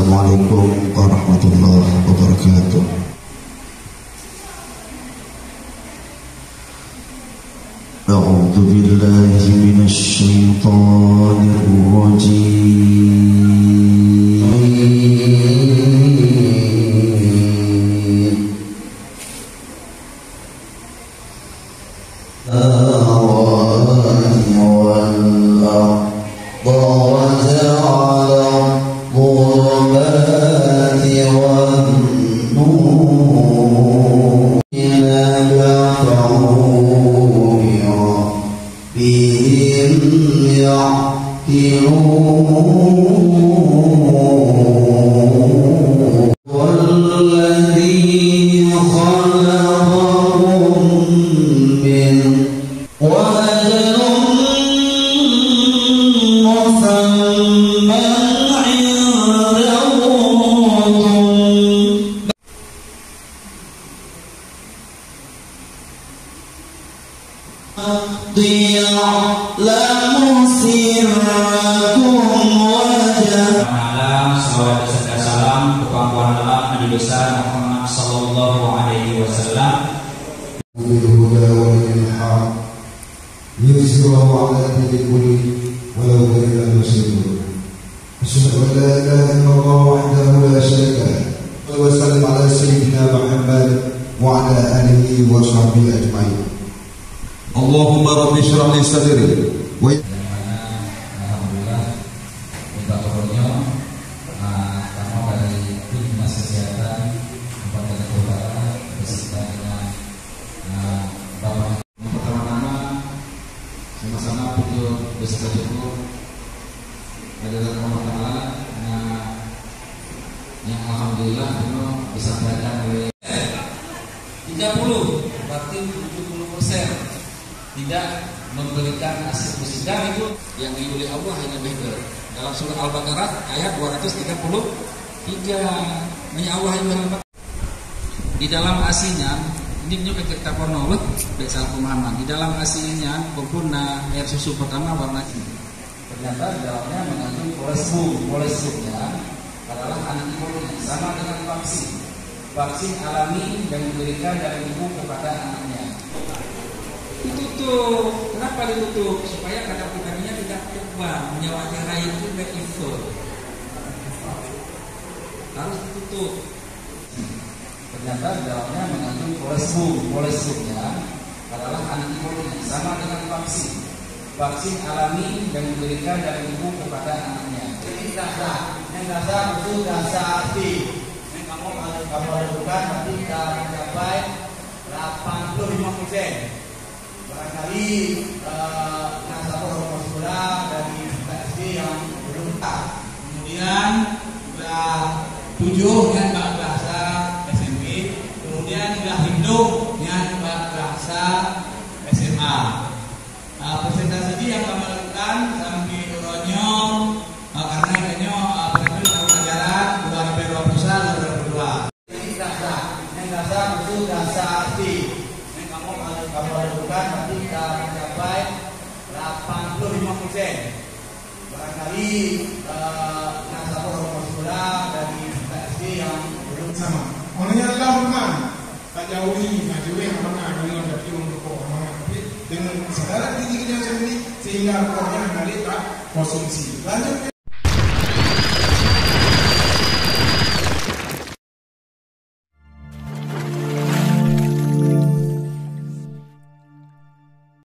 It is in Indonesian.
Assalamualaikum warahmatullahi wabarakatuh. A'udzu billahi minasy syaithanir rajim. Allahumma rabbi shrah li sadri wa alhamdulillah minta turunnya kamu dari Dinas Kesehatan Kabupaten Utara beserta dengan Bapak. Pertama-tama sama-sama butuh bersyukur kepada Allah Taala yang alhamdulillah disampaikan oleh 30 berarti 70% tidak memberikan eksekusi, dan itu yang diulih Allah hanya benar. Dalam surah Al-Baqarah ayat 233, Allah yang di dalam asinya, ini juga kita porno loh, salah pemahaman. Di dalam asinya pengguna air susu pertama warna ini. Ternyata di dalamnya mengandung kolestrum adalah antibodi sama dengan vaksin alami yang diberikan dari ibu kepada anaknya. Ditutup. Kenapa ditutup? Supaya kadar vitaminnya tidak terbang, menyawatnya rai itu tidak evil. Harus ditutup. Ternyata di dalamnya mengandung kolestrum adalah antibodi sama dengan vaksin alami yang diberikan dari ibu kepada anaknya. Ini dasar itu dasar arti. Ini kamu lakukan nanti kita mencapai 85%. Barangkali nasabah hormon dari PSD yang belum tahu. Kemudian sudah 7 yang bahasa SMP, kemudian sudah hidup yang bahasa SMA. Presentasi ini yang kami lakukan sampai ronyong karena adanya pelajaran 2021-2022. Ini dasar itu dasar arti. Kamu lakukan nanti kita mencapai 85%. Barangkali nasabah hormon dari PSD yang belum sama. Orangnya adalah teman. Tak jauh yang mana dengan tapi untuk orang dengan saudara tinggi dia sendiri sehingga orangnya mengalir tak konsumsi. Lanjut.